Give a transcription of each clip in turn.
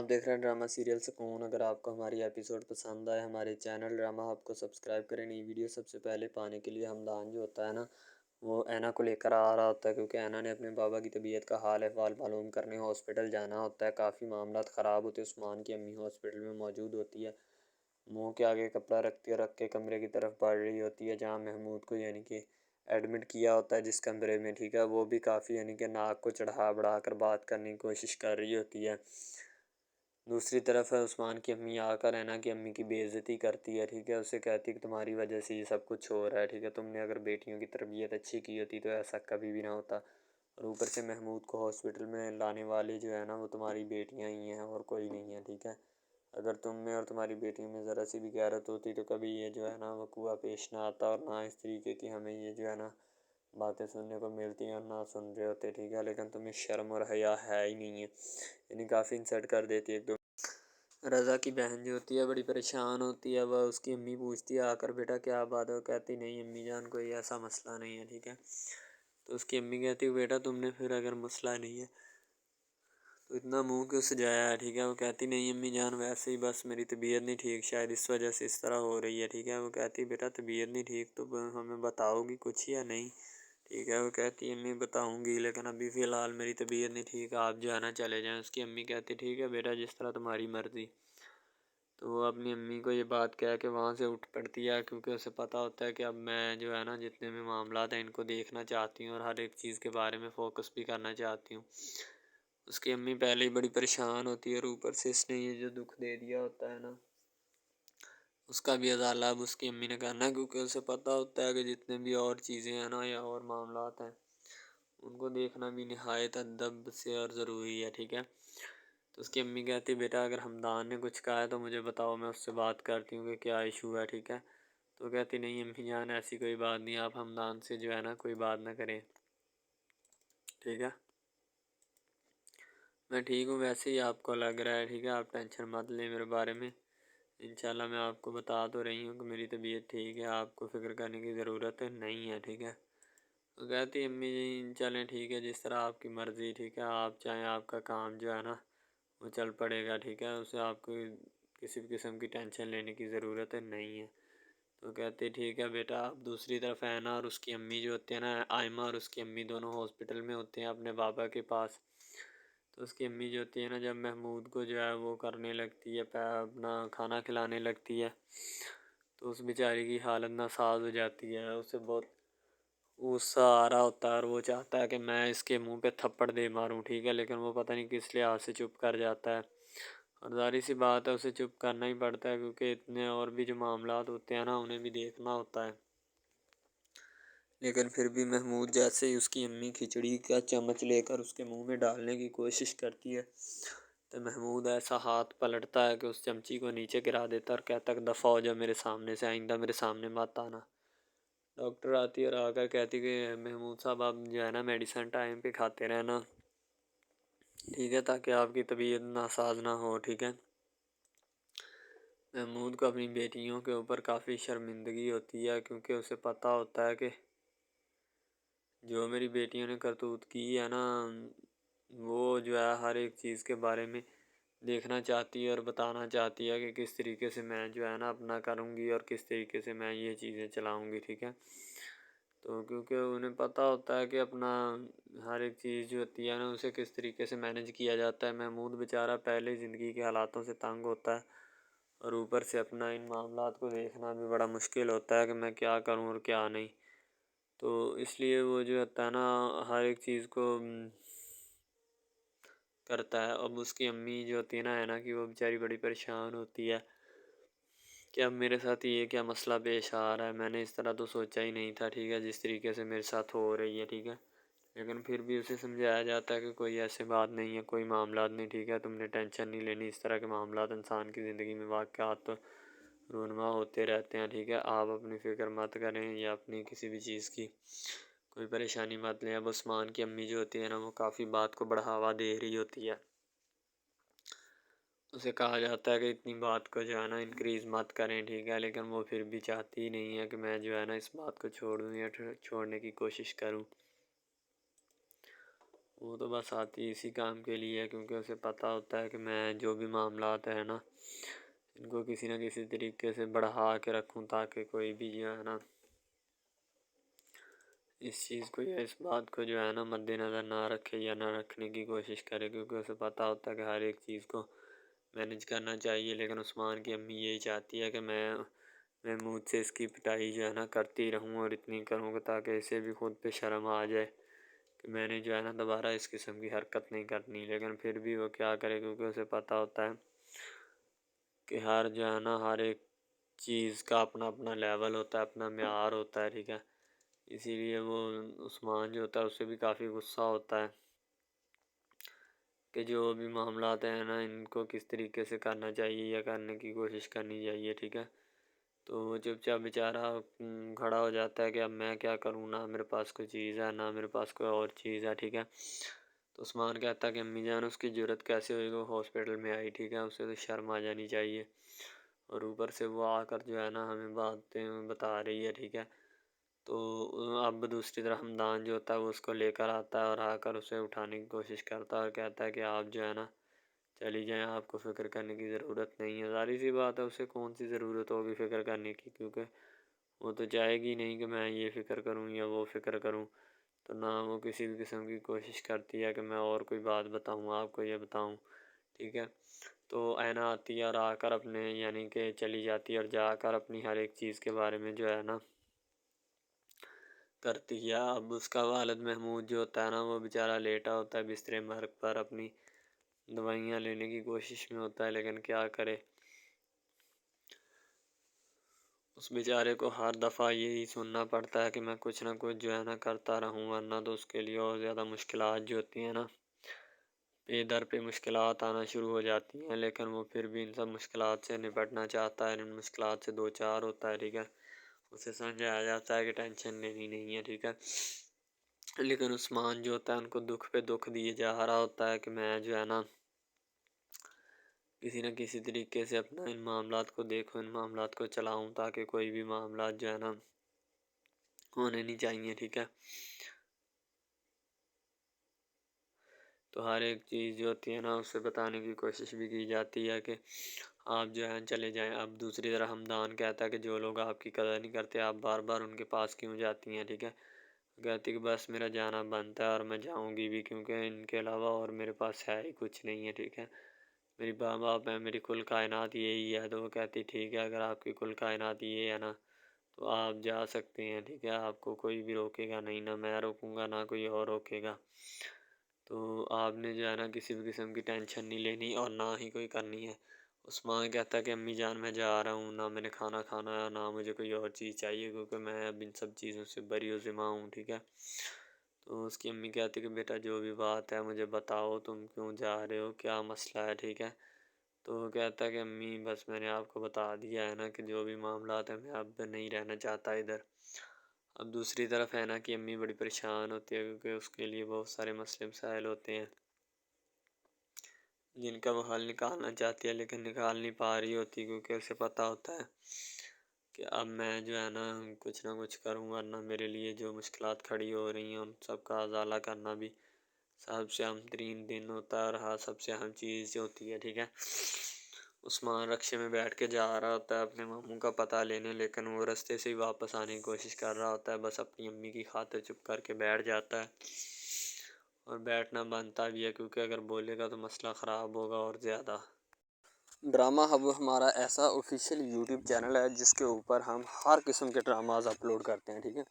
آپ دیکھ رہے ہیں ڈرامہ سیریل سکون۔ اگر آپ کو ہماری ایپیسوڈ پسند آئے ہمارے چینل ڈرامہ ہب کو سبسکرائب کریں۔ نئی ویڈیو سب سے پہلے پانے کے لیے حمدان جو ہوتا ہے نا وہ اینا کو لے کر آ رہا ہوتا ہے، کیونکہ اینا نے اپنے بابا کی طبیعت کا حال احوال معلوم کرنے ہاسپٹل جانا ہوتا ہے۔ کافی معاملات خراب ہوتے ہیں۔ عثمان کی امی ہاسپٹل میں موجود ہوتی ہے، منہ کے آگے کپڑا رکھ کے کمرے کی طرف بڑھ رہی ہوتی ہے جہاں محمود کو یعنی کہ ایڈمٹ کیا ہوتا ہے جس کمرے میں، ٹھیک ہے۔ وہ بھی کافی یعنی کہ ناک کو چڑھا بڑھا کر بات کرنے کی کوشش کر رہی ہوتی ہے۔ دوسری طرف ہے عثمان کی امی آ کر اینا کی امی کی بے عزتی کرتی ہے، ٹھیک ہے۔ اسے کہتی ہے کہ تمہاری وجہ سے یہ سب کچھ ہو رہا ہے، ٹھیک ہے۔ تم نے اگر بیٹیوں کی تربیت اچھی کی ہوتی تو ایسا کبھی بھی نہ ہوتا، اور اوپر سے محمود کو ہاسپٹل میں لانے والے جو ہے نا وہ تمہاری بیٹیاں ہی ہیں اور کوئی نہیں ہے، ٹھیک ہے۔ اگر تم میں اور تمہاری بیٹیوں میں ذرا سی بھی غیرت ہوتی تو کبھی یہ جو ہے نا وقوع پیش نہ آتا، اور نہ اس طریقے کی ہمیں یہ جو ہے نا باتیں سننے کو ملتی ہیں اور نہ سن رہے ہوتے، ٹھیک ہے۔ لیکن تمہیں شرم اور حیا ہے ہی نہیں ہے، یعنی کافی انسلٹ کر دیتی ہے ایک دو۔ رضا کی بہن جو ہوتی ہے بڑی پریشان ہوتی ہے، وہ اس کی امی پوچھتی ہے آ کر بیٹا کیا بات ہے، وہ کہتی نہیں امی جان کوئی ایسا مسئلہ نہیں ہے، ٹھیک ہے۔ تو اس کی امی کہتی ہے بیٹا تم نے پھر اگر مسئلہ نہیں ہے تو اتنا منہ کیوں سجایا ہے، ٹھیک ہے۔ وہ کہتی نہیں امی جان ویسے ہی بس میری طبیعت نہیں ٹھیک، شاید اس وجہ سے اس طرح ہو رہی ہے، ٹھیک ہے۔ وہ کہتی بیٹا طبیعت نہیں ٹھیک تو ہمیں بتاؤ گی کچھ یا نہیں، ٹھیک ہے۔ وہ کہتی ہے امی بتاؤں گی لیکن ابھی فی الحال میری طبیعت نہیں ٹھیک، آپ جو ہے نا چلے جائیں۔ اس کی امی کہتی ٹھیک ہے بیٹا جس طرح تمہاری مرضی۔ تو وہ اپنی امی کو یہ بات کہہ کے وہاں سے اٹھ پڑتی ہے، کیونکہ اسے پتہ ہوتا ہے کہ اب میں جو ہے نا جتنے بھی معاملات ہیں ان کو دیکھنا چاہتی ہوں اور ہر ایک چیز کے بارے میں فوکس بھی کرنا چاہتی ہوں۔ اس کی امی پہلے ہی بڑی پریشان ہوتی ہے اور اوپر سے اس نے یہ جو دکھ دے دیا ہوتا ہے نا اس کا بھی ازالہ اب اس کی امی نے کرنا ہے، کیونکہ اسے پتہ ہوتا ہے کہ جتنے بھی اور چیزیں ہیں نا یا اور معاملات ہیں ان کو دیکھنا بھی نہایت ادب سے اور ضروری ہے، ٹھیک ہے۔ تو اس کی امی کہتی بیٹا اگر حمدان نے کچھ کہا ہے تو مجھے بتاؤ، میں اس سے بات کرتی ہوں کہ کیا ایشو ہے، ٹھیک ہے۔ تو کہتی نہیں امی جان ایسی کوئی بات نہیں، آپ حمدان سے جو ہے نا کوئی بات نہ کریں، ٹھیک ہے۔ میں ٹھیک ہوں، ویسے ہی آپ کو لگ رہا ہے، ٹھیک ہے۔ آپ ٹینشن مت لیں میرے بارے میں، انشاءاللہ میں آپ کو بتا تو رہی ہوں کہ میری طبیعت ٹھیک ہے، آپ کو فکر کرنے کی ضرورت نہیں ہے، ٹھیک ہے۔ وہ کہتی امی جی چلیں ٹھیک ہے جس طرح آپ کی مرضی، ٹھیک ہے۔ آپ چاہیں آپ کا کام جو ہے نا وہ چل پڑے گا، ٹھیک ہے۔ اسے آپ کو کسی بھی قسم کی ٹینشن لینے کی ضرورت نہیں ہے۔ تو کہتے ٹھیک ہے بیٹا۔ آپ دوسری طرف اینا اور اس کی امی جو ہوتے ہیں نا آئمہ اور اس کی امی دونوں ہاسپٹل میں ہوتے ہیں اپنے بابا کے پاس۔ تو اس کی امی جو ہوتی ہے نا جب محمود کو جو ہے وہ کرنے لگتی ہے اپنا کھانا کھلانے لگتی ہے تو اس بیچاری کی حالت ناساز ہو جاتی ہے، اسے بہت غصہ آ رہا ہوتا ہے اور وہ چاہتا ہے کہ میں اس کے منہ پہ تھپڑ دے ماروں، ٹھیک ہے۔ لیکن وہ پتہ نہیں کس لحاظ سے چپ کر جاتا ہے، اور ظاہر سی بات ہے اسے چپ کرنا ہی پڑتا ہے کیونکہ اتنے اور بھی جو معاملات ہوتے ہیں نا انہیں بھی دیکھنا ہوتا ہے۔ لیکن پھر بھی محمود جیسے ہی اس کی امی کھچڑی کا چمچ لے کر اس کے منہ میں ڈالنے کی کوشش کرتی ہے تو محمود ایسا ہاتھ پلٹتا ہے کہ اس چمچی کو نیچے گرا دیتا ہے اور کہتا ہے دفع ہو جا میرے سامنے سے، آئندہ میرے سامنے مت آنا۔ ڈاکٹر آتی ہے اور آ کر کہتی کہ محمود صاحب آپ جو ہے نا میڈیسن ٹائم پہ کھاتے رہنا، ٹھیک ہے، تاکہ آپ کی طبیعت ناساز نہ ہو، ٹھیک ہے۔ محمود کو اپنی بیٹیوں کے اوپر کافی شرمندگی ہوتی ہے کیونکہ اسے پتہ ہوتا ہے کہ جو میری بیٹیوں نے کرتوت کی ہے نا وہ جو ہے ہر ایک چیز کے بارے میں دیکھنا چاہتی ہے اور بتانا چاہتی ہے کہ کس طریقے سے میں جو ہے نا اپنا کروں گی اور کس طریقے سے میں یہ چیزیں چلاؤں گی، ٹھیک ہے۔ تو کیونکہ انہیں پتہ ہوتا ہے کہ اپنا ہر ایک چیز جو ہوتی ہے نا اسے کس طریقے سے مینیج کیا جاتا ہے۔ محمود بیچارہ پہلے زندگی کے حالاتوں سے تنگ ہوتا ہے اور اوپر سے اپنا ان معاملات کو دیکھنا بھی بڑا مشکل ہوتا ہے کہ میں کیا کروں اور کیا نہیں۔ تو اس لیے وہ جو ہوتا ہے نا ہر ایک چیز کو کرتا ہے۔ اب اس کی امی جو ہوتی ہے نا کہ وہ بیچاری بڑی پریشان ہوتی ہے کہ اب میرے ساتھ یہ کیا مسئلہ پیش آ رہا ہے، میں نے اس طرح تو سوچا ہی نہیں تھا، ٹھیک ہے، جس طریقے سے میرے ساتھ ہو رہی ہے، ٹھیک ہے۔ لیکن پھر بھی اسے سمجھایا جاتا ہے کہ کوئی ایسی بات نہیں ہے، کوئی معاملات نہیں، ٹھیک ہے، تم نے ٹینشن نہیں لینی، اس طرح کے معاملات انسان کی زندگی میں واقعات تو رونما ہوتے رہتے ہیں، ٹھیک ہے۔ آپ اپنی فکر مت کریں یا اپنی کسی بھی چیز کی کوئی پریشانی مت لیں۔ اب عثمان کی امی جو ہوتی ہے نا وہ کافی بات کو بڑھاوا دے رہی ہوتی ہے، اسے کہا جاتا ہے کہ اتنی بات کو جو ہے نا انکریز مت کریں، ٹھیک ہے، لیکن وہ پھر بھی چاہتی ہی نہیں ہے کہ میں جو ہے نا اس بات کو چھوڑوں یا چھوڑنے کی کوشش کروں۔ وہ تو بس آتی ہے اسی کام کے لیے، کیونکہ اسے پتہ ہوتا ہے کہ میں جو بھی معاملات ہے نا ان کو کسی نہ کسی طریقے سے بڑھا کے رکھوں، تاکہ کوئی بھی جو ہے نا اس چیز کو یا اس بات کو جو ہے نا مد نظر نہ رکھے یا نہ رکھنے کی کوشش کرے، کیونکہ اسے پتہ ہوتا ہے کہ ہر ایک چیز کو مینج کرنا چاہیے۔ لیکن عثمان کی امی یہی چاہتی ہے کہ میں محمود سے اس کی پٹائی جو ہے نا کرتی رہوں، اور اتنی کروں کہ تاکہ اسے بھی خود پہ شرم آ جائے کہ میں نے جو ہے نا دوبارہ اس قسم کی حرکت نہیں کرنی۔ لیکن پھر بھی وہ کیا کرے، کیونکہ اسے پتہ ہوتا ہے کہ ہر جو ہے نا ہر ایک چیز کا اپنا اپنا لیول ہوتا ہے، اپنا معیار ہوتا ہے، ٹھیک ہے۔ اسی لیے وہ عثمان جو ہوتا ہے اس سے بھی کافی غصہ ہوتا ہے کہ جو بھی معاملات ہیں نا ان کو کس طریقے سے کرنا چاہیے یا کرنے کی کوشش کرنی چاہیے، ٹھیک ہے۔ تو وہ چپ چاپ بیچارہ کھڑا ہو جاتا ہے کہ اب میں کیا کروں، نہ میرے پاس کوئی چیز ہے نہ میرے پاس کوئی اور چیز ہے، ٹھیک ہے۔ تو عثمان کہتا ہے کہ امی جان اس کی جرت کیسے ہوئی، وہ ہاسپٹل میں آئی، ٹھیک ہے، اسے تو شرم آ جانی چاہیے، اور اوپر سے وہ آ کر جو ہے نا ہمیں باتیں بتا رہی ہے، ٹھیک ہے۔ تو اب دوسری طرف حمدان جو ہوتا ہے وہ اس کو لے کر آتا ہے اور آ کر اسے اٹھانے کی کوشش کرتا ہے اور کہتا ہے کہ آپ جو ہے نا چلی جائیں، آپ کو فکر کرنے کی ضرورت نہیں ہے۔ ظاہر سی بات ہے اسے کون سی ضرورت ہوگی فکر کرنے کی، کیونکہ وہ تو چاہے گی نہیں کہ میں یہ فکر کروں یا وہ فکر کروں، تو نہ وہ کسی بھی قسم کی کوشش کرتی ہے کہ میں اور کوئی بات بتاؤں، آپ کو یہ بتاؤں، ٹھیک ہے۔ تو اینا آتی ہے اور آ کر اپنے یعنی کہ چلی جاتی ہے اور جا کر اپنی ہر ایک چیز کے بارے میں جو ہے نا کرتی ہے۔ اب اس کا والد محمود جو ہوتا ہے نا وہ بیچارہ لیٹا ہوتا ہے بستر مرگ پر، اپنی دوائیاں لینے کی کوشش میں ہوتا ہے، لیکن کیا کرے، اس بیچارے کو ہر دفعہ یہی سننا پڑتا ہے کہ میں کچھ نہ کچھ جو ہے نا کرتا رہوں، ورنہ تو اس کے لیے اور زیادہ مشکلات جو ہوتی ہیں نا پہ در پہ مشکلات آنا شروع ہو جاتی ہیں۔ لیکن وہ پھر بھی ان سب مشکلات سے نپٹنا چاہتا ہے، ان مشکلات سے دو چار ہوتا ہے، ٹھیک ہے۔ اسے سمجھایا جاتا ہے کہ ٹینشن لینی نہیں ہے، ٹھیک ہے۔ لیکن عثمان جو ہوتا ہے ان کو دکھ پہ دکھ دیے جا رہا ہوتا ہے کہ میں جو ہے نا کسی نہ کسی طریقے سے اپنا ان معاملات کو دیکھوں، ان معاملات کو چلاؤں، تاکہ کوئی بھی معاملات جو ہے نا ہونے نہیں چاہیے، ٹھیک ہے۔ تو ہر ایک چیز جو ہوتی ہے نا اسے بتانے کی کوشش بھی کی جاتی ہے کہ آپ جو ہے چلے جائیں۔ اب دوسری طرح حمدان کہتا ہے کہ جو لوگ آپ کی قدر نہیں کرتے آپ بار بار ان کے پاس کیوں جاتی ہیں، ٹھیک ہے۔ کہتی کہ بس میرا جانا بنتا ہے اور میں جاؤں گی بھی، کیونکہ ان کے علاوہ اور میرے پاس ہے ہی کچھ نہیں ہے، ٹھیک ہے۔ میری ماں باپ ہے، میری کل کائنات یہی ہے۔ تو وہ کہتی ٹھیک ہے اگر آپ کی کل کائنات یہ ہے نا تو آپ جا سکتے ہیں، ٹھیک ہے، آپ کو کوئی بھی روکے گا نہیں، نہ میں روکوں گا نہ کوئی اور روکے گا۔ تو آپ نے جو ہے نا کسی بھی قسم کی ٹینشن نہیں لینی اور نہ ہی کوئی کرنی ہے۔ عثمان کہتا ہے کہ امی جان میں جا رہا ہوں، نہ میں نے کھانا کھانا ہے نہ مجھے کوئی اور چیز چاہیے، کیونکہ میں اب ان سب چیزوں سے بری و ذمہ ہوں، ٹھیک ہے۔ تو اس کی امی کہتی کہ بیٹا جو بھی بات ہے مجھے بتاؤ، تم کیوں جا رہے ہو، کیا مسئلہ ہے، ٹھیک ہے۔ تو وہ کہتا ہے کہ امی بس میں نے آپ کو بتا دیا ہے نا کہ جو بھی معاملات ہیں میں اب نہیں رہنا چاہتا ادھر۔ اب دوسری طرف ہے نا کہ امی بڑی پریشان ہوتی ہے، کیونکہ اس کے لیے بہت سارے مسئلے مسائل ہوتے ہیں جن کا وہ حل نکالنا چاہتی ہے، لیکن نکال نہیں پا رہی ہوتی، کیونکہ اسے پتہ ہوتا ہے کہ اب میں جو ہے نا کچھ نہ کچھ کروں، ورنہ میرے لیے جو مشکلات کھڑی ہو رہی ہیں ان سب کا ازالہ کرنا بھی سب سے اہم ترین دن ہوتا ہے، اور ہاں سب سے اہم چیز جو ہوتی ہے، ٹھیک ہے۔ عثمان رکشے میں بیٹھ کے جا رہا ہوتا ہے اپنے ماموں کا پتہ لینے، لیکن وہ رستے سے ہی واپس آنے کی کوشش کر رہا ہوتا ہے، بس اپنی امی کی خاطر چپ کر کے بیٹھ جاتا ہے، اور بیٹھنا بنتا بھی ہے، کیونکہ اگر بولے گا تو مسئلہ خراب ہوگا اور زیادہ۔ ڈرامہ ہب ہمارا ایسا آفیشیل یوٹیوب چینل ہے جس کے اوپر ہم ہر قسم کے ڈراماز اپلوڈ کرتے ہیں، ٹھیک ہے۔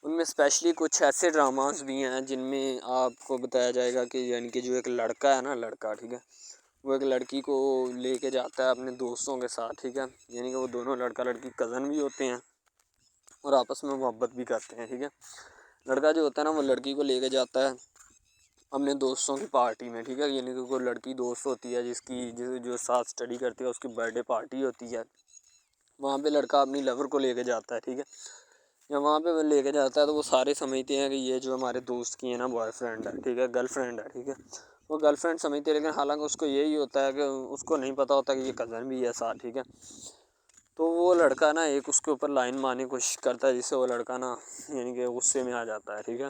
ان میں اسپیشلی کچھ ایسے ڈراماز بھی ہیں جن میں آپ کو بتایا جائے گا کہ یعنی کہ جو ایک لڑکا ہے نا، لڑکا، ٹھیک ہے، وہ ایک لڑکی کو لے کے جاتا ہے اپنے دوستوں کے ساتھ، ٹھیک ہے، یعنی کہ وہ دونوں لڑکا لڑکی کزن بھی ہوتے ہیں اور آپس میں محبت بھی کرتے ہیں، ٹھیک ہے۔ لڑکا جو ہوتا ہے نا وہ لڑکی کو لے کے جاتا ہے اپنے دوستوں کی پارٹی میں، ٹھیک ہے، یعنی کہ کوئی لڑکی دوست ہوتی ہے جو ساتھ اسٹڈی کرتی ہے، اس کی برتھ ڈے پارٹی ہوتی ہے، وہاں پہ لڑکا اپنی لور کو لے کے جاتا ہے، ٹھیک ہے۔ جب وہاں پہ وہ لے کے جاتا ہے تو وہ سارے سمجھتے ہیں کہ یہ جو ہمارے دوست کی ہے نا بوائے فرینڈ ہے، ٹھیک ہے، گرل فرینڈ ہے، ٹھیک ہے، وہ گرل فرینڈ سمجھتے ہیں، لیکن حالانکہ اس کو یہی ہوتا ہے کہ اس کو نہیں پتہ ہوتا کہ یہ کزن بھی ہے ساتھ، ٹھیک ہے۔ تو وہ لڑکا نا ایک اس کے اوپر لائن مارنے کی کوشش کرتا ہے، جس سے وہ لڑکا نا یعنی کہ غصے میں آ جاتا ہے، ٹھیک ہے،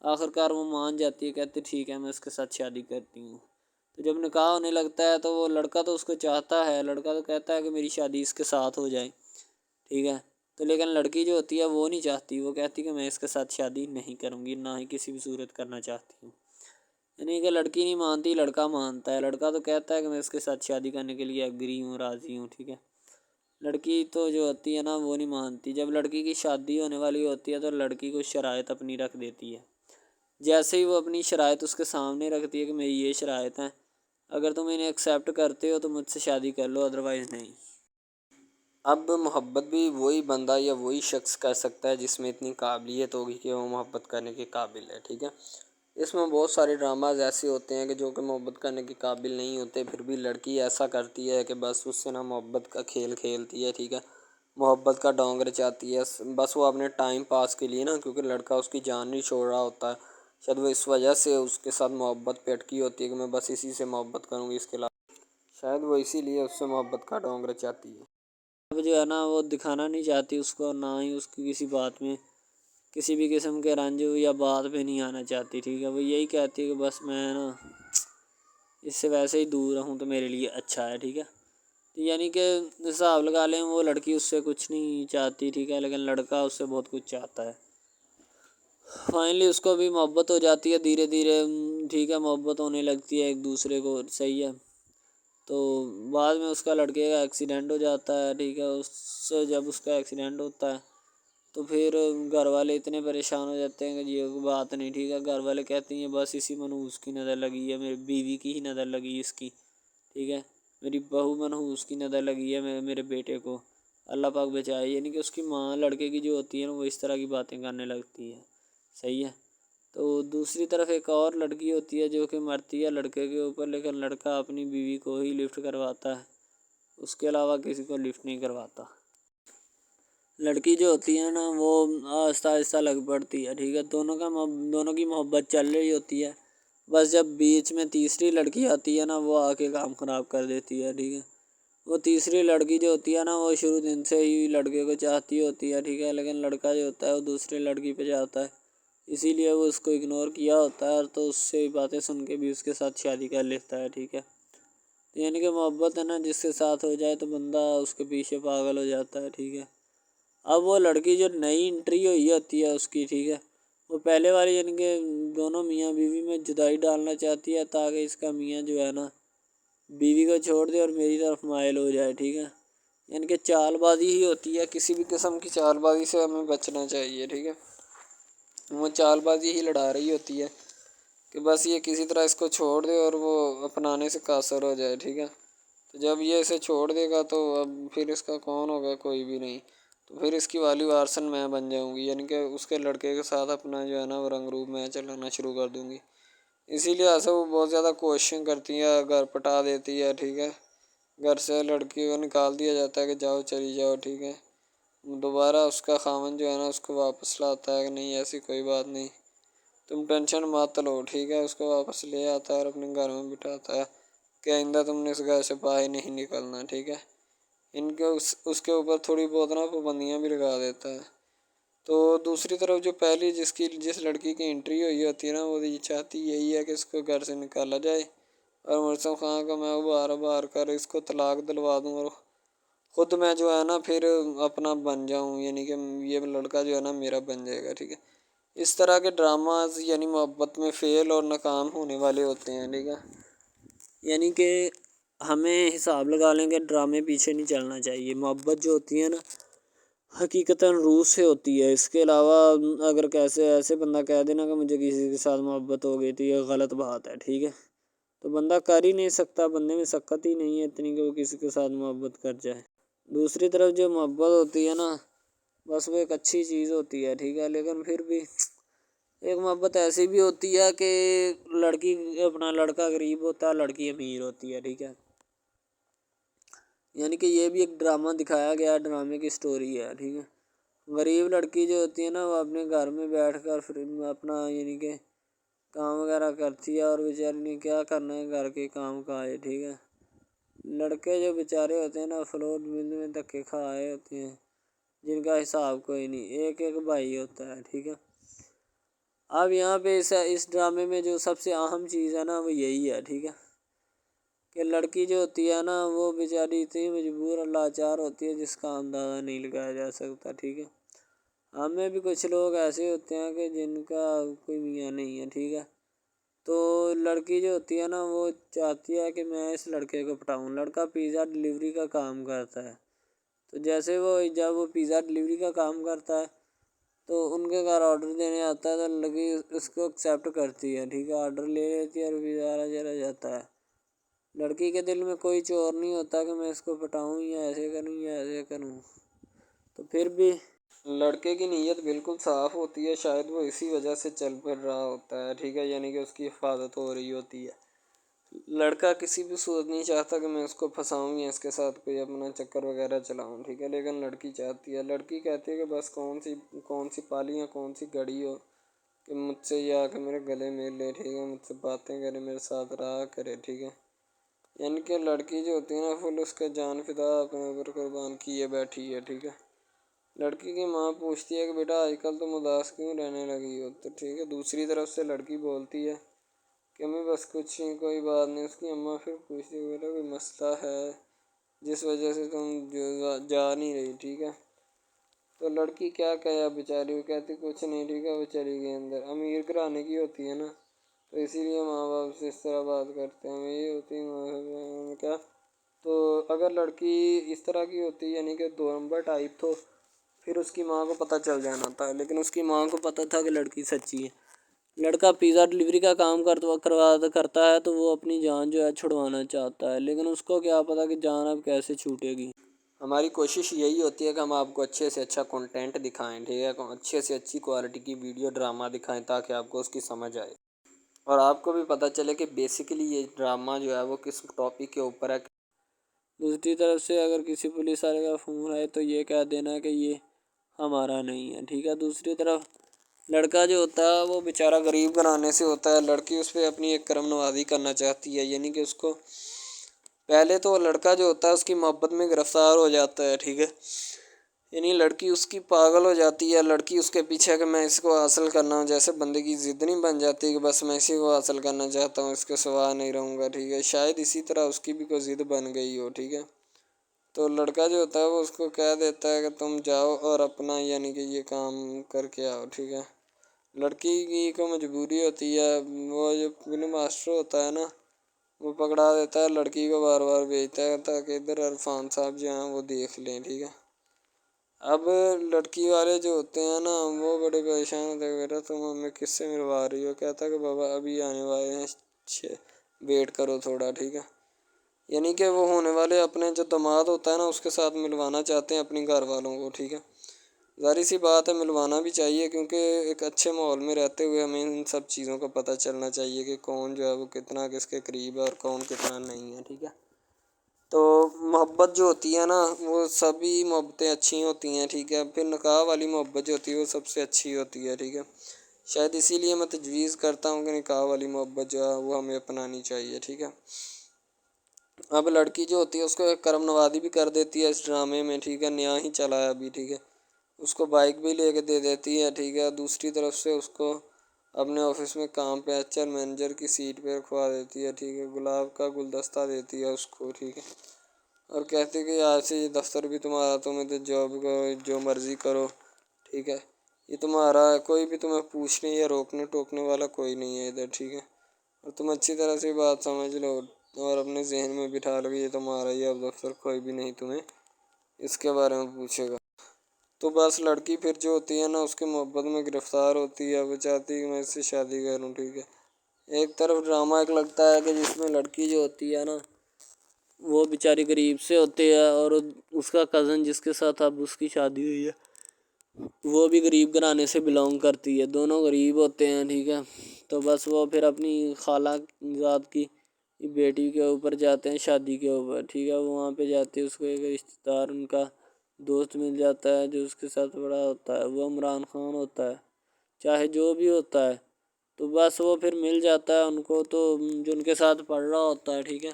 آخرکار وہ مان جاتی ہے، کہتے ٹھیک ہے میں اس کے ساتھ شادی کرتی ہوں۔ تو جب نکاح ہونے لگتا ہے تو وہ لڑکا تو اس کو چاہتا ہے، لڑکا تو کہتا ہے کہ میری شادی اس کے ساتھ ہو جائے، ٹھیک ہے۔ تو لیکن لڑکی جو ہوتی ہے وہ نہیں چاہتی، وہ کہتی کہ میں اس کے ساتھ شادی نہیں کروں گی، نہ ہی کسی بھی صورت کرنا چاہتی ہوں۔ یعنی کہ لڑکی نہیں مانتی، لڑکا مانتا ہے۔ لڑکا تو کہتا ہے کہ میں اس کے ساتھ شادی کرنے کے لیے ایگری ہوں، راضی ہوں، ٹھیک ہے۔ لڑکی تو جو ہوتی ہے نا وہ نہیں مانتی۔ جب لڑکی کی شادی ہونے والی ہوتی ہے تو لڑکی کو شرائط اپنی رکھ دیتی ہے۔ جیسے ہی وہ اپنی شرائط اس کے سامنے رکھتی ہے کہ میری یہ شرائط ہیں، اگر تم انہیں ایکسیپٹ کرتے ہو تو مجھ سے شادی کر لو، ادروائز نہیں۔ اب محبت بھی وہی بندہ یا وہی شخص کر سکتا ہے جس میں اتنی قابلیت ہوگی کہ وہ محبت کرنے کے قابل ہے، ٹھیک ہے۔ اس میں بہت سارے ڈراماز ایسے ہوتے ہیں کہ جو کہ محبت کرنے کے قابل نہیں ہوتے، پھر بھی لڑکی ایسا کرتی ہے کہ بس اس سے نا محبت کا کھیل کھیلتی ہے، ٹھیک ہے، محبت کا ڈونگ رچاتی ہے، بس وہ اپنے ٹائم پاس کے لیے نا، کیونکہ لڑکا اس کی جان نہیں چھوڑ رہا ہوتا ہے، شاید وہ اس وجہ سے اس کے ساتھ محبت پہ اٹکی ہوتی ہے کہ میں بس اسی سے محبت کروں گی، اس کے علاوہ شاید وہ اسی لیے اس سے محبت کا ڈونگ رچاتی ہے۔ اب جو ہے نا وہ دکھانا نہیں چاہتی اس کو، نہ ہی اس کی کسی بات میں کسی بھی قسم کے رنج یا بات پہ نہیں آنا چاہتی، ٹھیک ہے۔ وہ یہی کہتی ہے کہ بس میں نا اس سے ویسے ہی دور رہوں تو میرے لیے اچھا ہے، ٹھیک ہے۔ یعنی کہ حساب لگا لیں وہ لڑکی اس سے کچھ نہیں چاہتی، ٹھیک ہے، لیکن لڑکا اس سے بہت کچھ چاہتا ہے۔ فائنلی اس کو بھی محبت ہو جاتی ہے دھیرے دھیرے، ٹھیک ہے، محبت ہونے لگتی ہے ایک دوسرے کو، صحیح ہے۔ تو بعد میں اس کا لڑکے کا ایکسیڈنٹ ہو جاتا ہے، ٹھیک ہے۔ اس سے جب اس کا ایکسیڈنٹ ہوتا ہے تو پھر گھر والے اتنے پریشان ہو جاتے ہیں کہ یہ بات نہیں، ٹھیک ہے۔ گھر والے کہتے ہیں بس اسی منحوس کی نظر لگی ہے، میری بیوی کی ہی نظر لگی اس کی، ٹھیک ہے، میری بہو منحوس کی نظر لگی ہے میرے بیٹے کو، اللہ پاک بچائے۔ یعنی کہ اس کی ماں لڑکے کی جو ہوتی ہے نا وہ اس طرح کی باتیں کرنے لگتی ہے، صحیح ہے۔ تو دوسری طرف ایک اور لڑکی ہوتی ہے جو کہ مرتی ہے لڑکے کے اوپر، لیکن لڑکا اپنی بیوی کو ہی لفٹ کرواتا ہے، اس کے علاوہ کسی کو لفٹ نہیں کرواتا۔ لڑکی جو ہوتی ہے نا وہ آہستہ آہستہ لگ پڑتی ہے، ٹھیک ہے، دونوں کی محبت چل رہی ہوتی ہے، بس جب بیچ میں تیسری لڑکی آتی ہے نا وہ آ کے کام خراب کر دیتی ہے، ٹھیک ہے۔ وہ تیسری لڑکی جو ہوتی ہے نا وہ شروع دن سے ہی لڑکے کو چاہتی ہوتی ہے، ٹھیک ہے، لیکن لڑکا جو ہوتا ہے وہ دوسرے لڑکی پہ جاتا ہے، اسی لیے وہ اس کو اگنور کیا ہوتا ہے، اور تو اس سے باتیں سن کے بھی اس کے ساتھ شادی کر لیتا ہے، ٹھیک ہے۔ یعنی کہ محبت ہے نا جس کے ساتھ ہو جائے تو بندہ اس کے پیچھے پاگل ہو جاتا ہے، ٹھیک ہے۔ اب وہ لڑکی جو نئی انٹری ہوئی ہوتی ہے اس کی، ٹھیک ہے، وہ پہلے والی یعنی کہ دونوں میاں بیوی میں جدائی ڈالنا چاہتی ہے تاکہ اس کا میاں جو ہے نا بیوی کو چھوڑ دے اور میری طرف مائل ہو جائے، ٹھیک ہے۔ یعنی کہ چال بازی ہی ہوتی ہے، کسی بھی قسم کی چال بازی سے ہمیں بچنا چاہیے، ٹھیک ہے۔ وہ چال بازی ہی لڑا رہی ہوتی ہے کہ بس یہ کسی طرح اس کو چھوڑ دے اور وہ اپنانے سے قاصر ہو جائے، ٹھیک ہے۔ تو جب یہ اسے چھوڑ دے گا تو اب پھر اس کا کون ہوگا، کوئی بھی نہیں، تو پھر اس کی والی وارثن میں بن جاؤں گی، یعنی کہ اس کے لڑکے کے ساتھ اپنا جو ہے نا وہ رنگ روپ میں چلانا شروع کر دوں گی۔ اسی لیے سے وہ بہت زیادہ کوششیں کرتی ہے، گھر پٹا دیتی ہے، ٹھیک ہے، گھر سے لڑکی کو نکال دیا جاتا ہے کہ جاؤ چلی جاؤ، ٹھیک ہے۔ دوبارہ اس کا خاوند جو ہے نا اس کو واپس لاتا ہے کہ نہیں ایسی کوئی بات نہیں، تم ٹینشن مت لو، ٹھیک ہے، اس کو واپس لے آتا ہے اور اپنے گھر میں بٹھاتا ہے کہ آئندہ تم نے اس گھر سے باہر نہیں نکلنا، ٹھیک ہے۔ ان کے اس کے اوپر تھوڑی بہت نا پابندیاں بھی لگا دیتا ہے۔ تو دوسری طرف جو پہلی جس لڑکی کی انٹری ہوئی ہوتی ہے نا وہ یہ چاہتی یہی ہے کہ اس کو گھر سے نکالا جائے اور مرسم خان کا میں بار کر اس کو طلاق دلوا دوں اور خود میں جو ہے نا پھر اپنا بن جاؤں، یعنی کہ یہ لڑکا جو ہے نا میرا بن جائے گا، ٹھیک ہے۔ اس طرح کے ڈراماز یعنی محبت میں فیل اور ناکام ہونے والے ہوتے ہیں، ٹھیک ہے۔ یعنی کہ ہمیں حساب لگا لیں کہ ڈرامے پیچھے نہیں چلنا چاہیے، محبت جو ہوتی ہے نا حقیقتاً روح سے ہوتی ہے۔ اس کے علاوہ اگر ایسے بندہ کہہ دینا کہ مجھے کسی کے ساتھ محبت ہو گئی تھی، یہ غلط بات ہے، ٹھیک ہے۔ تو بندہ کر ہی نہیں سکتا، بندے میں سکت ہی نہیں ہے اتنی کہ وہ کسی کے ساتھ محبت کر جائے۔ دوسری طرف جو محبت ہوتی ہے نا بس وہ ایک اچھی چیز ہوتی ہے، ٹھیک ہے، لیکن پھر بھی ایک محبت ایسی بھی ہوتی ہے کہ لڑکا غریب ہوتا ہے، لڑکی امیر ہوتی ہے، ٹھیک ہے۔ یعنی کہ یہ بھی ایک ڈرامہ دکھایا گیا، ڈرامے کی سٹوری ہے، ٹھیک ہے۔ غریب لڑکی جو ہوتی ہے نا وہ اپنے گھر میں بیٹھ کر پھر اپنا یعنی کہ کام وغیرہ کرتی ہے اور بیچاری نے کیا کرنا ہے گھر کے کام کاج، ٹھیک ہے۔ لڑکے جو بیچارے ہوتے ہیں نا فلوٹ مل میں دھکے کھائے ہوتے ہیں جن کا حساب کوئی نہیں، ایک بھائی ہوتا ہے، ٹھیک ہے۔ اب یہاں پہ اس ڈرامے میں جو سب سے اہم چیز ہے نا وہ یہی ہے، ٹھیک ہے، کہ لڑکی جو ہوتی ہے نا وہ بیچاری اتنی مجبور اور لاچار ہوتی ہے جس کا اندازہ نہیں لگایا جا سکتا، ٹھیک ہے۔ ہمیں بھی کچھ لوگ ایسے ہوتے ہیں کہ جن کا کوئی میاں نہیں ہے، ٹھیک ہے، تو لڑکی جو ہوتی ہے نا وہ چاہتی ہے کہ میں اس لڑکے کو پٹاؤں۔ لڑکا پیزا ڈلیوری کا کام کرتا ہے، تو جیسے جب وہ پیزا ڈلیوری کا کام کرتا ہے تو ان کے گھر آرڈر دینے آتا ہے تو لڑکی اس کو ایکسیپٹ کرتی ہے، ٹھیک ہے، آرڈر لے لیتی ہے اور پیزا چلا جاتا ہے۔ لڑکی کے دل میں کوئی چور نہیں ہوتا کہ میں اس کو پٹاؤں یا ایسے کروں یا ایسے کروں، تو پھر بھی لڑکے کی نیت بالکل صاف ہوتی ہے، شاید وہ اسی وجہ سے چل پھر رہا ہوتا ہے، ٹھیک ہے، یعنی کہ اس کی حفاظت ہو رہی ہوتی ہے۔ لڑکا کسی بھی صورت نہیں چاہتا کہ میں اس کو پھنساؤں یا اس کے ساتھ کوئی اپنا چکر وغیرہ چلاؤں، ٹھیک ہے، لیکن لڑکی چاہتی ہے، لڑکی کہتی ہے کہ بس کون سی پالی یا کون سی گھڑی ہو کہ مجھ سے یہ آ کے میرے گلے مل لے، ٹھیک ہے، مجھ سے باتیں کرے، میرے ساتھ رہا کرے، ٹھیک ہے۔ یعنی کہ لڑکی جو ہوتی ہے نا فل اس کا جان فدا اپنے اوپر قربان کیے بیٹھی ہے، ٹھیک ہے۔ لڑکی کی ماں پوچھتی ہے کہ بیٹا آج کل تم اداس کیوں رہنے لگی ہو، تو ٹھیک ہے، دوسری طرف سے لڑکی بولتی ہے کہ میں بس کچھ نہیں، کوئی بات نہیں۔ اس کی اماں پھر پوچھتی ہے بیٹا کوئی مسئلہ ہے جس وجہ سے تم جا نہیں رہی، ٹھیک ہے۔ تو لڑکی کیا کہے بیچاری، وہ کہتی کچھ نہیں، ٹھیک ہے، وہ چلی گئی اندر۔ امیر گھرانے کی ہوتی ہے نا تو اسی لیے ماں باپ سے اس طرح بات کرتے ہیں، یہ ہوتی ہے کیا۔ تو اگر لڑکی اس طرح کی ہوتی یعنی کہ 2 نمبر ٹائپ تو پھر اس کی ماں کو پتہ چل جانا تھا، لیکن اس کی ماں کو پتہ تھا کہ لڑکی سچی ہے۔ لڑکا پیزا ڈلیوری کا کام کرتا ہے تو وہ اپنی جان جو ہے چھڑوانا چاہتا ہے، لیکن اس کو کیا پتہ کہ جان اب کیسے چھوٹے گی۔ ہماری کوشش یہی ہوتی ہے کہ ہم آپ کو اچھے سے اچھا کنٹینٹ دکھائیں، ٹھیک ہے، اچھے سے اچھی کوالٹی کی ویڈیو ڈرامہ دکھائیں تاکہ آپ کو اس کی سمجھ آئے اور آپ کو بھی پتہ چلے کہ بیسیکلی یہ ڈرامہ جو ہے وہ کس ٹاپک کے اوپر ہے۔ دوسری طرف سے اگر کسی پولیس والے کا فون ہے تو یہ کہہ دینا کہ یہ ہمارا نہیں ہے، ٹھیک ہے۔ دوسری طرف لڑکا جو ہوتا ہے وہ بیچارہ غریب گھرانے سے ہوتا ہے، لڑکی اس پہ اپنی ایک کرم نوازی کرنا چاہتی ہے، یعنی کہ اس کو پہلے تو لڑکا جو ہوتا ہے اس کی محبت میں گرفتار ہو جاتا ہے، ٹھیک ہے، یعنی لڑکی اس کی پاگل ہو جاتی ہے، لڑکی اس کے پیچھے کہ میں اس کو حاصل کرنا ہوں، جیسے بندے کی ضد نہیں بن جاتی کہ بس میں اسی کو حاصل کرنا چاہتا ہوں، اس کے سوا نہیں رہوں گا، ٹھیک ہے، شاید اسی طرح اس کی بھی کوئی ضد بن گئی ہو، ٹھیک ہے۔ تو لڑکا جو ہوتا ہے وہ اس کو کہہ دیتا ہے کہ تم جاؤ اور اپنا یعنی کہ یہ کام کر کے آؤ، ٹھیک ہے۔ لڑکی کی کو مجبوری ہوتی ہے، وہ جو فلم ماسٹر ہوتا ہے نا وہ پکڑا دیتا ہے لڑکی کو، بار بار بھیجتا ہے تاکہ ادھر عرفان صاحب جو ہیں وہ دیکھ لیں، ٹھیک ہے۔ اب لڑکی والے جو ہوتے ہیں نا وہ بڑے پریشان ہوتے ہیں، بیٹا تم ہمیں کس سے ملوا رہی ہو، کہتا ہے کہ بابا ابھی آنے والے ہیں، ویٹ کرو تھوڑا، ٹھیک ہے۔ یعنی کہ وہ ہونے والے اپنے جو داماد ہوتا ہے نا اس کے ساتھ ملوانا چاہتے ہیں اپنی گھر والوں کو، ٹھیک ہے۔ ظاہر سی بات ہے ملوانا بھی چاہیے کیونکہ ایک اچھے ماحول میں رہتے ہوئے ہمیں ان سب چیزوں کا پتہ چلنا چاہیے کہ کون جو ہے وہ کتنا کس کے قریب ہے اور کون کتنا نہیں ہے، ٹھیک ہے۔ تو محبت جو ہوتی ہے نا وہ سبھی محبتیں اچھی ہوتی ہیں، ٹھیک ہے، پھر نکاح والی محبت جو ہوتی ہے وہ سب سے اچھی ہوتی ہے، ٹھیک ہے۔ شاید اسی لیے میں تجویز کرتا ہوں کہ نکاح والی محبت جو ہے وہ ہمیں اپنانی چاہیے، ٹھیک ہے۔ اب لڑکی جو ہوتی ہے اس کو ایک کرم نوازی بھی کر دیتی ہے اس ڈرامے میں، ٹھیک ہے، نیا ہی چلا ہے ابھی، ٹھیک ہے، اس کو بائک بھی لے کے دے دیتی ہے، ٹھیک ہے۔ دوسری طرف سے اس کو اپنے آفس میں کام پہ HR مینیجر کی سیٹ پہ رکھوا دیتی ہے، ٹھیک ہے، گلاب کا گلدستہ دیتی ہے اس کو، ٹھیک ہے، اور کہتی ہے کہ آج سے یہ دفتر بھی تمہارا، تم ادھر جاب کرو جو مرضی کرو، ٹھیک ہے، یہ تمہارا ہے، کوئی بھی تمہیں پوچھنے یا روکنے ٹوکنے والا کوئی نہیں ہے ادھر، ٹھیک ہے، اور تم اچھی طرح سے بات سمجھ لو اور اپنے ذہن میں بٹھا لو کہ یہ تمہارا ہی اب دفتر، کوئی بھی نہیں تمہیں اس کے بارے میں پوچھے گا۔ تو بس لڑکی پھر جو ہوتی ہے نا اس کی محبت میں گرفتار ہوتی ہے، وہ چاہتی ہے کہ میں اس سے شادی کروں، ٹھیک ہے۔ ایک طرف ڈرامہ ایک لگتا ہے کہ جس میں لڑکی جو ہوتی ہے نا وہ بیچاری غریب سے ہوتی ہے اور اس کا کزن جس کے ساتھ اب اس کی شادی ہوئی ہے وہ بھی غریب گھرانے سے بلانگ کرتی ہے، دونوں غریب ہوتے ہیں، ٹھیک ہے۔ تو بس وہ پھر اپنی خالہ زاد کی بیٹی کے اوپر جاتے ہیں شادی کے اوپر، ٹھیک ہے، وہ وہاں پہ جاتے ہیں، اس کو ایک رشتہ دار ان کا دوست مل جاتا ہے جو اس کے ساتھ بڑا ہوتا ہے، وہ عمران خان ہوتا ہے، چاہے جو بھی ہوتا ہے، تو بس وہ پھر مل جاتا ہے ان کو، تو جو ان کے ساتھ پڑھ رہا ہوتا ہے، ٹھیک ہے۔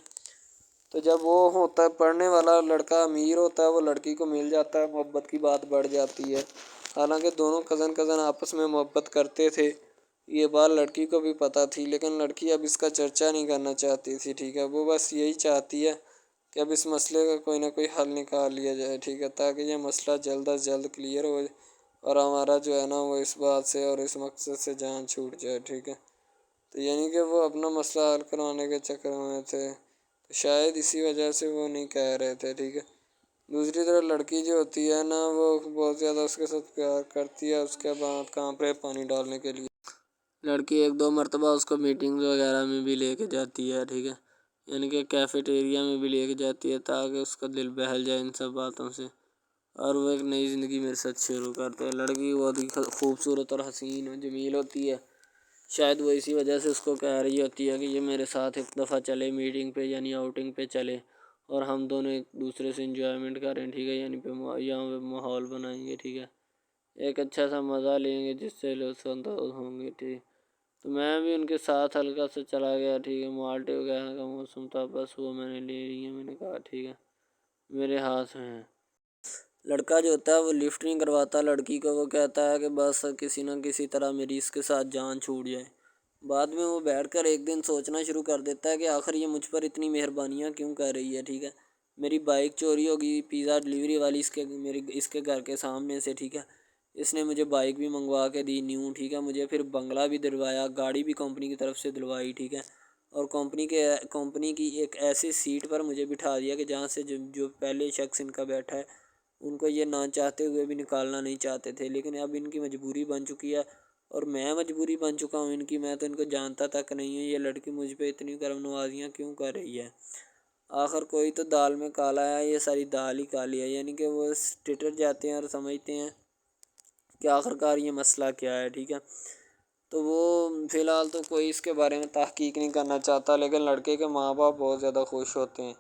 تو جب وہ ہوتا ہے پڑھنے والا لڑکا امیر ہوتا ہے وہ لڑکی کو مل جاتا ہے، محبت کی بات بڑھ جاتی ہے، حالانکہ دونوں کزن آپس میں محبت کرتے تھے یہ بات لڑکی کو بھی پتہ تھی، لیکن لڑکی اب اس کا چرچا نہیں کرنا چاہتی تھی، ٹھیک ہے. وہ بس یہی چاہتی ہے کہ اب اس مسئلے کا کوئی نہ کوئی حل نکال لیا جائے، ٹھیک ہے، تاکہ یہ مسئلہ جلد از جلد کلیئر ہو اور ہمارا جو ہے نا وہ اس بات سے اور اس مقصد سے جان چھوٹ جائے، ٹھیک ہے. تو یعنی کہ وہ اپنا مسئلہ حل کروانے کے چکر میں تھے، تو شاید اسی وجہ سے وہ نہیں کہہ رہے تھے، ٹھیک ہے. دوسری طرف لڑکی جو ہوتی ہے نا وہ بہت زیادہ اس کے ساتھ پیار کرتی ہے، اس کے بعد کہاں پہ پانی ڈالنے کے لیے لڑکی 1-2 مرتبہ اس کو میٹنگ وغیرہ میں بھی لے کے جاتی ہے، ٹھیک ہے، یعنی کہ کیفیٹیریا میں بھی لے کے جاتی ہے تاکہ اس کا دل بہل جائے ان سب باتوں سے، اور وہ ایک نئی زندگی میرے ساتھ شروع کرتے ہیں. لڑکی بہت ہی خوبصورت اور حسین و جمیل ہوتی ہے، شاید وہ اسی وجہ سے اس کو کہہ رہی ہوتی ہے کہ یہ میرے ساتھ ایک دفعہ چلے میٹنگ پہ، یعنی آؤٹنگ پہ چلے، اور ہم دونوں ایک دوسرے سے انجوائمنٹ کریں، ٹھیک ہے، یعنی یہاں پہ ماحول بنائیں گے، ٹھیک ہے، ایک اچھا سا مزہ لیں گے جس سے لطف اندوز ہوں گے، ٹھیک. تو میں بھی ان کے ساتھ ہلکا سا چلا گیا، ٹھیک ہے. مالٹے وغیرہ کا موسم تھا، بس وہ میں نے لے لی ہے، میں نے کہا ٹھیک ہے میرے ہاتھ میں ہے. لڑکا جو ہوتا ہے وہ لفٹ نہیں کرواتا لڑکی کو، وہ کہتا ہے کہ بس کسی نہ کسی طرح میری اس کے ساتھ جان چھوٹ جائے. بعد میں وہ بیٹھ کر ایک دن سوچنا شروع کر دیتا ہے کہ آخر یہ مجھ پر اتنی مہربانیاں کیوں کر رہی ہے، ٹھیک ہے. میری بائک چوری ہوگی، پیزا ڈلیوری والی اس کے گھر کے سامنے سے، ٹھیک ہے، اس نے مجھے بائک بھی منگوا کے دی نیو، ٹھیک ہے، مجھے پھر بنگلہ بھی دلوایا، گاڑی بھی کمپنی کی طرف سے دلوائی، ٹھیک ہے، اور کمپنی کی ایک ایسی سیٹ پر مجھے بٹھا دیا کہ جہاں سے جو پہلے شخص ان کا بیٹھا ہے ان کو یہ نہ چاہتے ہوئے بھی نکالنا نہیں چاہتے تھے، لیکن اب ان کی مجبوری بن چکی ہے اور میں مجبوری بن چکا ہوں ان کی. میں تو ان کو جانتا تک نہیں ہوں، یہ لڑکی مجھ پہ اتنی کرم نوازیاں کیوں کر رہی ہے. آخر کوئی تو دال میں کالا ہے، یہ ساری دال ہی کالی ہے، یعنی کہ وہ ٹٹر جاتے ہیں اور سمجھتے ہیں کہ آخر کار یہ مسئلہ کیا ہے، ٹھیک ہے. تو وہ فی الحال تو کوئی اس کے بارے میں تحقیق نہیں کرنا چاہتا، لیکن لڑکے کے ماں باپ بہت زیادہ خوش ہوتے ہیں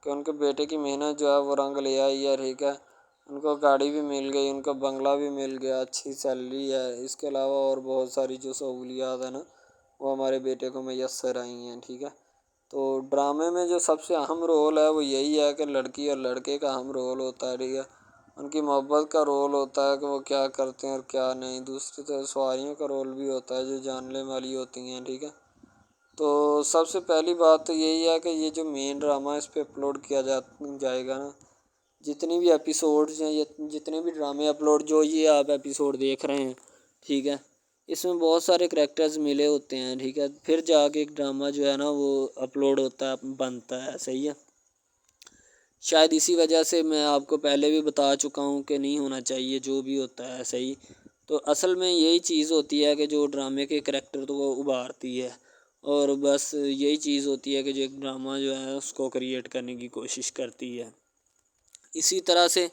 کہ ان کے بیٹے کی محنت جو ہے وہ رنگ لے آئی ہے، ٹھیک ہے. ان کو گاڑی بھی مل گئی، ان کو بنگلہ بھی مل گیا، اچھی سیلری ہے، اس کے علاوہ اور بہت ساری جو سہولیات ہیں نا وہ ہمارے بیٹے کو میسر آئی ہیں، ٹھیک ہے. تو ڈرامے میں جو سب سے اہم رول ہے وہ یہی ہے کہ لڑکی اور لڑکے کا اہم رول ہوتا ہے، ٹھیک ہے. ان کی محبت کا رول ہوتا ہے کہ وہ کیا کرتے ہیں اور کیا نہیں. دوسری طرف سواریوں کا رول بھی ہوتا ہے جو جاننے والی ہوتی ہیں، ٹھیک ہے. تو سب سے پہلی بات تو یہی ہے کہ یہ جو مین ڈرامہ اس پہ اپلوڈ کیا جائے گا نا، جتنی بھی ایپیسوڈز ہیں، جتنے بھی ڈرامے اپلوڈ جو یہ آپ ایپیسوڈ دیکھ رہے ہیں، ٹھیک ہے، اس میں بہت سارے کریکٹرز ملے ہوتے ہیں، ٹھیک ہے، پھر جا کے ایک ڈرامہ جو ہے نا وہ اپلوڈ ہوتا ہے، بنتا ہے، صحیح ہے. شاید اسی وجہ سے میں آپ کو پہلے بھی بتا چکا ہوں کہ نہیں ہونا چاہیے جو بھی ہوتا ہے، صحیح. تو اصل میں یہی چیز ہوتی ہے کہ جو ڈرامے کے کریکٹر تو وہ ابھارتی ہے، اور بس یہی چیز ہوتی ہے کہ جو ایک ڈرامہ جو ہے اس کو کریٹ کرنے کی کوشش کرتی ہے. اسی طرح سے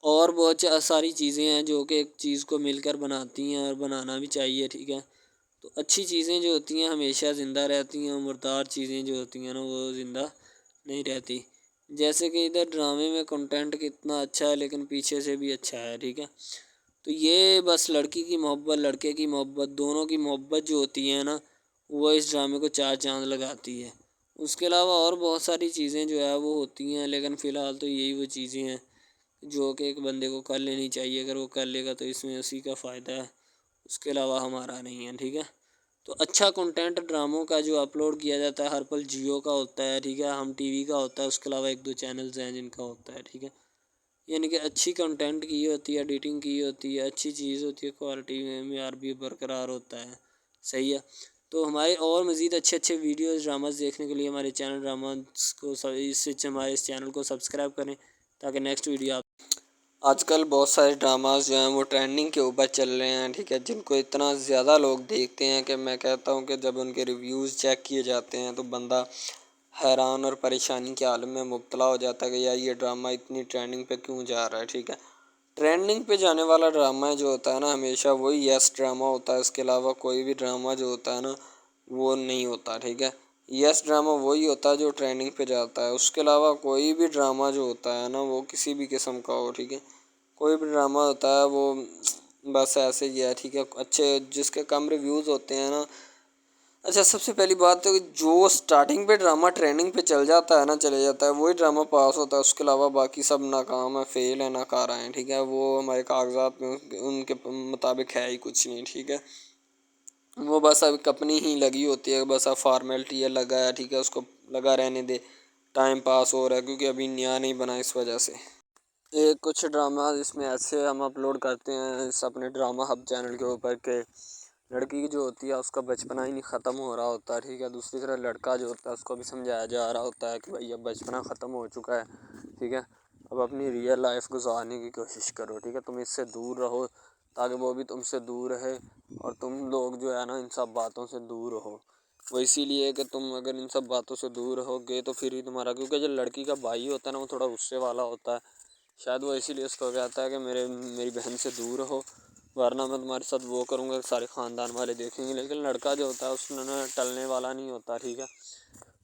اور بہت ساری چیزیں ہیں جو کہ ایک چیز کو مل کر بناتی ہیں اور بنانا بھی چاہیے، ٹھیک ہے. تو اچھی چیزیں جو ہوتی ہیں ہمیشہ زندہ رہتی ہیں، مردار چیزیں جو ہوتی ہیں نا وہ زندہ نہیں رہتی. جیسے کہ ادھر ڈرامے میں کنٹینٹ کتنا اچھا ہے لیکن پیچھے سے بھی اچھا ہے، ٹھیک ہے. تو یہ بس لڑکی کی محبت، لڑکے کی محبت، دونوں کی محبت جو ہوتی ہے نا وہ اس ڈرامے کو 4 چاند لگاتی ہے. اس کے علاوہ اور بہت ساری چیزیں جو ہے وہ ہوتی ہیں، لیکن فی الحال تو یہی وہ چیزیں ہیں جو کہ ایک بندے کو کر لینی چاہیے. اگر وہ کر لے گا تو اس میں اسی کا فائدہ ہے، اس کے علاوہ ہمارا نہیں ہے، ٹھیک ہے. تو اچھا کنٹینٹ ڈراموں کا جو اپلوڈ کیا جاتا ہے ہر پل جیو کا ہوتا ہے، ٹھیک ہے، ہم ٹی وی کا ہوتا ہے، اس کے علاوہ 1-2 چینلز ہیں جن کا ہوتا ہے، ٹھیک ہے. یعنی کہ اچھی کنٹینٹ کی ہوتی ہے، ایڈیٹنگ کی ہوتی ہے، اچھی چیز ہوتی ہے، کوالٹی میں معیار بھی برقرار ہوتا ہے، صحیح ہے. تو ہمارے اور مزید اچھے ویڈیوز ڈراماز دیکھنے کے لیے ہمارے چینل ڈراماز کو ہمارے اس چینل کو سبسکرائب کریں تاکہ نیکسٹ ویڈیو آج کل بہت سارے ڈراماز جو ہیں وہ ٹرینڈنگ کے اوپر چل رہے ہیں، ٹھیک ہے، جن کو اتنا زیادہ لوگ دیکھتے ہیں کہ میں کہتا ہوں کہ جب ان کے ریویوز چیک کیے جاتے ہیں تو بندہ حیران اور پریشانی کے عالم میں مبتلا ہو جاتا ہے کہ یار یہ ڈرامہ اتنی ٹرینڈنگ پہ کیوں جا رہا ہے، ٹھیک ہے. ٹرینڈنگ پہ جانے والا ڈرامہ جو ہوتا ہے نا ہمیشہ وہی یس ڈرامہ ہوتا ہے، اس کے علاوہ کوئی بھی ڈرامہ جو ہوتا ہے نا وہ نہیں ہوتا، ٹھیک ہے. یس ڈرامہ وہی ہوتا ہے جو ٹرینڈنگ پہ جاتا ہے، اس کے علاوہ کوئی بھی ڈرامہ جو ہوتا ہے نا وہ کسی بھی قسم کا ہو، ٹھیک ہے، کوئی بھی ڈرامہ ہوتا ہے وہ بس ایسے ہی ہے، ٹھیک ہے. اچھے جس کے کم ریویوز ہوتے ہیں نا، اچھا سب سے پہلی بات تو جو سٹارٹنگ پہ ڈرامہ ٹریننگ پہ چل جاتا ہے نا چلے جاتا ہے وہی ڈرامہ پاس ہوتا ہے، اس کے علاوہ باقی سب ناکام ہے، فیل ہے، ناکارہ ہیں، ٹھیک ہے. وہ ہمارے کاغذات میں ان کے مطابق ہے ہی کچھ نہیں، ٹھیک ہے. وہ بس اب اپنی ہی لگی ہوتی ہے، بس اب فارمیلٹی ہے، لگا ہے، ٹھیک ہے، اس کو لگا رہنے دے، ٹائم پاس ہو رہا ہے کیونکہ ابھی نیا نہیں بنا اس وجہ سے۔ ایک کچھ ڈرامہ اس میں ایسے ہم اپلوڈ کرتے ہیں اس اپنے ڈرامہ ہب چینل کے اوپر کہ لڑکی کی جو ہوتی ہے اس کا بچپنا ہی نہیں ختم ہو رہا ہوتا ہے، ٹھیک ہے، دوسری طرح لڑکا جو ہوتا ہے اس کو بھی سمجھایا جا رہا ہوتا ہے کہ بھائی اب بچپنا ختم ہو چکا ہے، ٹھیک ہے، اب اپنی ریئل لائف گزارنے کی کوشش کرو، ٹھیک ہے، تم اس سے دور رہو تاکہ وہ بھی تم سے دور رہے اور تم لوگ جو ہے نا ان سب باتوں سے دور رہو۔ وہ اسی لیے کہ تم اگر ان سب باتوں سے دور رہو گے تو پھر ہی تمہارا، کیونکہ جو لڑکی کا بھائی ہوتا ہے نا وہ تھوڑا غصے والا ہوتا ہے، شاید وہ اسی لیے اس کو کہتا ہے کہ میری بہن سے دور رہو ورنہ میں تمہارے ساتھ وہ کروں گا، سارے خاندان والے دیکھیں گے۔ لیکن لڑکا جو ہوتا ہے اس نے ٹلنے والا نہیں ہوتا، ٹھیک ہے،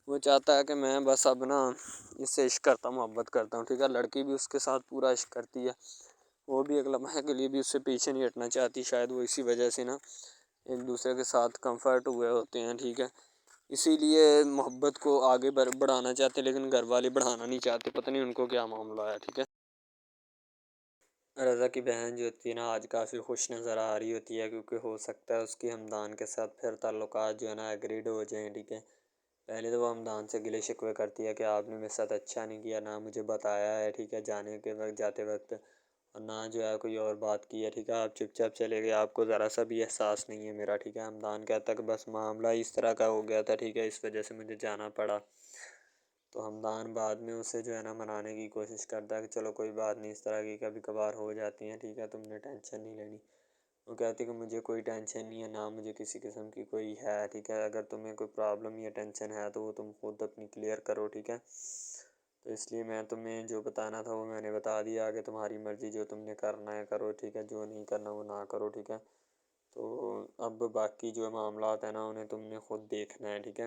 وہ چاہتا ہے کہ میں بس اب نا اس سے عشق کرتا ہوں، محبت کرتا ہوں، ٹھیک ہے، لڑکی بھی اس کے ساتھ پورا عشق کرتی ہے، وہ بھی ایک لمحے کے لیے بھی اس سے پیچھے نہیں ہٹنا چاہتی، شاید وہ اسی وجہ سے نا ایک دوسرے کے ساتھ کمفرٹ ہوئے ہوتے ہیں، ٹھیک ہے، اسی لیے محبت کو آگے بڑھانا چاہتے لیکن گھر والے بڑھانا نہیں چاہتے، پتہ نہیں ان کو کیا معاملہ ہے، ٹھیک ہے۔ رضا کی بہن جو ہوتی ہے نا آج کافی خوش نظر آ رہی ہوتی ہے کیونکہ ہو سکتا ہے اس کی ہمدان کے ساتھ پھر تعلقات جو ہے نا ایگریڈ ہو جائیں، ٹھیک ہے۔ پہلے تو وہ ہمدان سے گلے شکوے کرتی ہے کہ آپ نے میرے ساتھ اچھا نہیں کیا، نہ مجھے بتایا ہے، ٹھیک ہے، جانے کے وقت جاتے وقت، اور نہ جو ہے کوئی اور بات کی ہے، ٹھیک ہے، آپ چپ چاپ چلے گئے، آپ کو ذرا سا بھی احساس نہیں ہے میرا، ٹھیک ہے۔ ہمدان کہتا ہے کہ بس معاملہ اس طرح کا ہو گیا تھا، ٹھیک ہے، اس وجہ سے مجھے جانا پڑا۔ تو ہمدان بعد میں اسے جو ہے نا منانے کی کوشش کرتا ہے کہ چلو کوئی بات نہیں، اس طرح کی کبھی کبھار ہو جاتی ہیں، ٹھیک ہے، تم نے ٹینشن نہیں لینی۔ وہ کہتی کہ مجھے کوئی ٹینشن نہیں ہے، نہ مجھے کسی قسم کی کوئی ہے، ٹھیک ہے، اگر تمہیں کوئی پرابلم یا ٹینشن ہے تو وہ تم خود اپنی کلیئر کرو، ٹھیک ہے۔ تو اس لیے میں تمہیں جو بتانا تھا وہ میں نے بتا دیا کہ تمہاری مرضی، جو تم نے کرنا ہے کرو، ٹھیک ہے، جو نہیں کرنا وہ نہ کرو، ٹھیک ہے۔ تو اب باقی جو معاملات ہیں نا انہیں تم نے خود دیکھنا ہے، ٹھیک ہے۔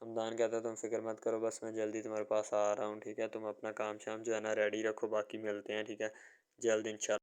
ہمدان کہتا ہے تم فکر مت کرو، بس میں جلدی تمہارے پاس آ رہا ہوں، ٹھیک ہے، تم اپنا کام شام جو ہے نا ریڈی رکھو، باقی ملتے ہیں، ٹھیک ہے، جلد انشاءاللہ۔